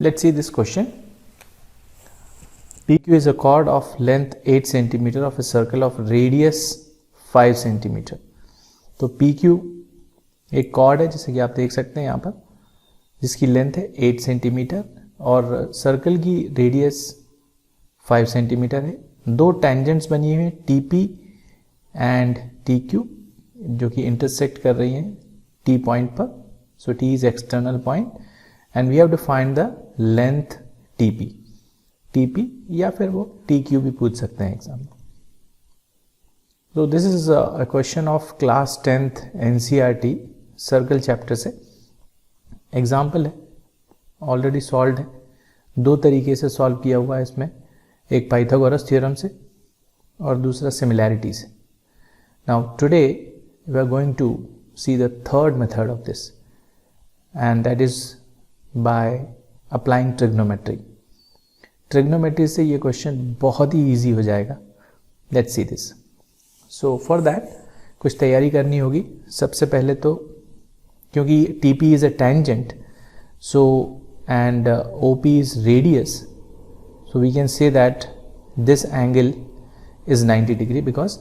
Let's see this question. PQ is a chord of length 8 cm of a circle of radius 5 cm. तो PQ एक chord है जैसे कि आप देख सकते हैं यहाँ पर, जिसकी लेंथ है 8 सेंटीमीटर और सर्कल की रेडियस 5 सेंटीमीटर है. दो टेंजेंट्स बनी हुई हैं TP एंड TQ जो कि इंटरसेक्ट कर रही हैं T पॉइंट पर. सो T is external point and we have to find the length TP या फिर वो TQ भी पूछ सकते हैं एग्जाम में. So this is a question of class 10th NCERT circle chapter से. एग्जाम्पल है, ऑलरेडी सॉल्व है. दो तरीके से सॉल्व किया हुआ है इसमें, एक पाइथागोरस थ्योरम से और दूसरा सिमिलैरिटी से. Now today we are going to see the third method of this and that is by applying trigonometry. Trigonometry से ये क्वेश्चन बहुत ही ईजी हो जाएगा. Let's see this. So for that कुछ तैयारी करनी होगी. सबसे पहले तो क्योंकि TP is a tangent, so and OP is radius, so we can say that this angle is 90 degree because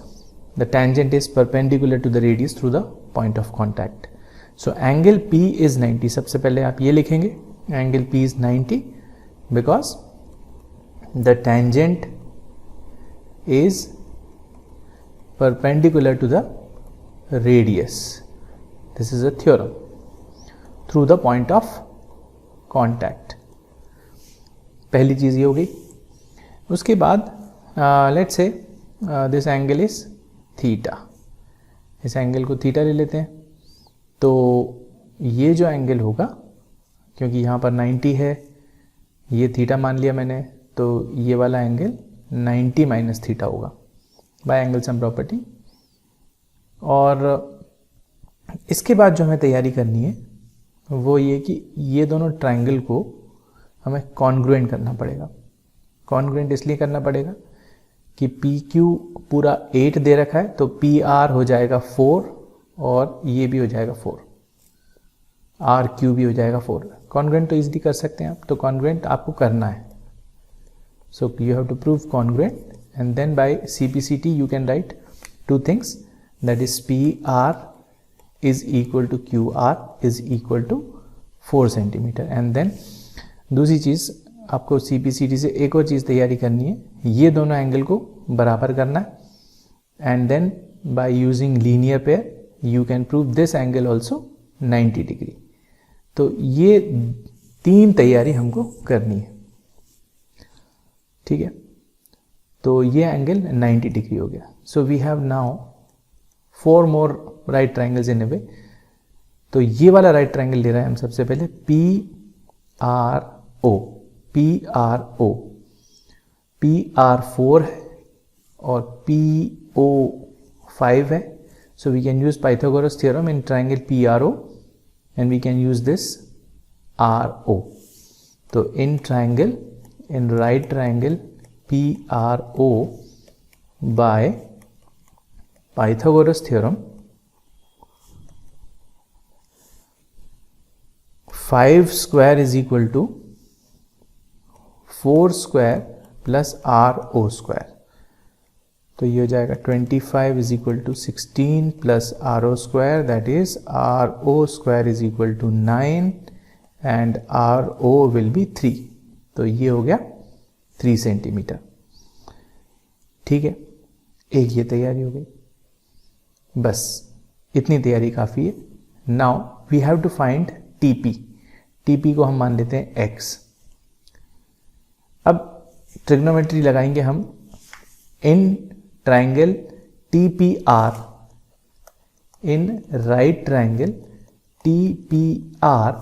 the tangent is perpendicular to the radius through the point of contact. So angle P is 90. सबसे पहले आप ये लिखेंगे, angle P is 90 because the tangent is perpendicular to the radius. This is a theorem through the point of contact. पहली चीज ये हो गई. उसके बाद let's say this angle is theta. इस एंगल को थीटा ले लेते हैं. तो ये जो एंगल होगा, क्योंकि यहाँ पर 90 है, ये थीटा मान लिया मैंने, तो ये वाला एंगल 90 माइनस थीटा होगा बाय एंगल सम प्रॉपर्टी. और इसके बाद जो हमें तैयारी करनी है वो ये कि ये दोनों ट्राइंगल को हमें कॉन्ग्रुएंट करना पड़ेगा. कॉन्ग्रुएंट इसलिए करना पड़ेगा कि PQ पूरा 8 दे रखा है, तो PR हो जाएगा 4 और ये भी हो जाएगा 4, RQ भी हो जाएगा 4. कॉन्ग्रुएंट तो इजीली कर सकते हैं आप, तो कॉन्ग्रुएंट आपको करना है. So you have to prove congruent and then by CPCT you can write two things, that is PR is equal to QR is equal to 4 centimetre. And then दूसरी चीज़ आपको CPCT से एक और चीज़ तैयारी करनी है, ये दोनों एंगल को बराबर करना है. And then by using linear pair you can prove this angle also 90 degree. तो ये तीन तैयारी हमको करनी है. ठीक है, तो ये एंगल 90 डिग्री हो गया. So we have now 4 more right triangles in a way. तो ये वाला राइट ट्राइंगल ले रहे हैं हम सबसे पहले PRO. PR 4 है और PO 5 है. So we can use Pythagoras theorem in triangle PRO and we can use this RO. So in right triangle PRO by Pythagoras theorem, 5 square is equal to 4 square plus RO square. तो ये हो जाएगा 25 is equal to 16 plus RO square, that is RO square is equal to 9 and RO will be 3. तो ये हो गया 3 centimetre. ठीक है, एक ये तैयारी हो गई. बस इतनी तैयारी काफ़ी है. Now we have to find TP को हम मान लेते हैं x. अब ट्रिग्नोमेट्री लगाएंगे हम in triangle TPR, in right triangle TPR.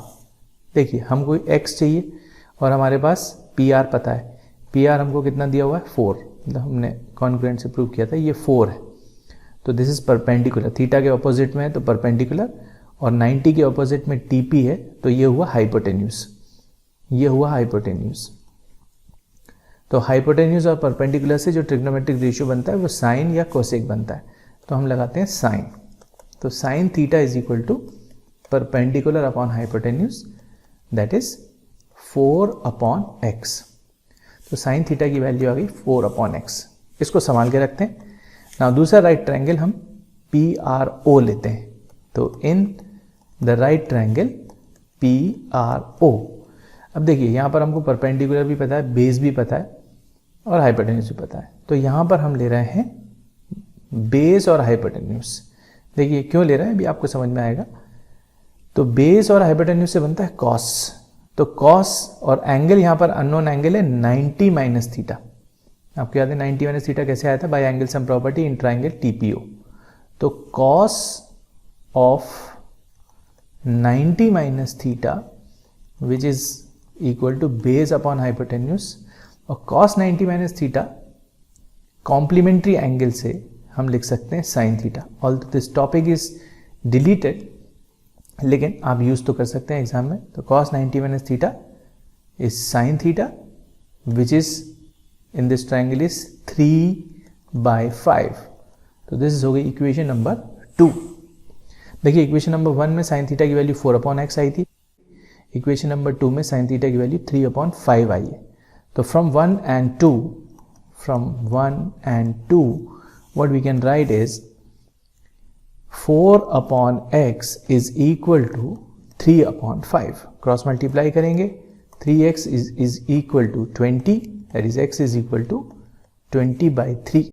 देखिए हमको x चाहिए और हमारे पास PR पता है. PR हमको कितना दिया हुआ है 4, मतलब हमने कॉन्ग्रुएंट से प्रूव किया था, ये 4 है. तो दिस इज परपेंडिकुलर, थीटा के ऑपोजिट में है तो परपेंडिकुलर, और 90 के ऑपोजिट में TP है तो ये हुआ हाइपोटेन्यूज. ये हुआ हाइपोटेन्यूज. तो हाइपोटेन्यूज और परपेंडिकुलर से जो ट्रिग्नोमेट्रिक रेशियो बनता है वो साइन या कोसेक बनता है. तो हम लगाते हैं साइन. तो sine theta is equal to perpendicular upon hypotenuse, that is 4/x। तो साइन थीटा की वैल्यू आ गई 4/x। इसको संभाल के रखते हैं। ना दूसरा राइट ट्रायंगल हम PRO लेते हैं। तो in the right triangle PRO, अब देखिए यहाँ पर हमको परपेंडिकुलर भी पता है, बेस भी पता है और हाइपोटेन्यूज भी पता है। तो यहाँ पर हम ले रहे हैं बेस और हाइपोटेन्यूज। देखिए क्यों ले रहे हैं अभी आपको समझ में आएगा। तो बेस और हाइपोटेन्यूज से बनता है कॉस। तो कॉस और एंगल यहाँ पर अननोन एंगल है 90 माइनस थीटा। आपको याद है 90 माइनस थीटा कैसे आया था? By angle sum property in triangle TPO। तो cos of 90 minus theta which is equal to base upon hypotenuse, और cos 90 minus theta complementary angle से हम लिख सकते हैं sine theta. Although this topic is deleted, लेकिन आप यूज तो कर सकते हैं एग्जाम में। तो cos 90 minus theta is sine theta which is in this triangle is 3/5। तो दिस हो गई इक्वेशन नंबर 2। देखिए इक्वेशन नंबर 1 में साइन थीटा की वैल्यू 4/x आई थी, इक्वेशन नंबर 2 में साइन थीटा की वैल्यू 3/5 आई है। तो from 1 and 2 what we can write is 4/x is equal to 3/5। Cross multiply करेंगे, 3x is equal to 20, that is x is equal to 20/3।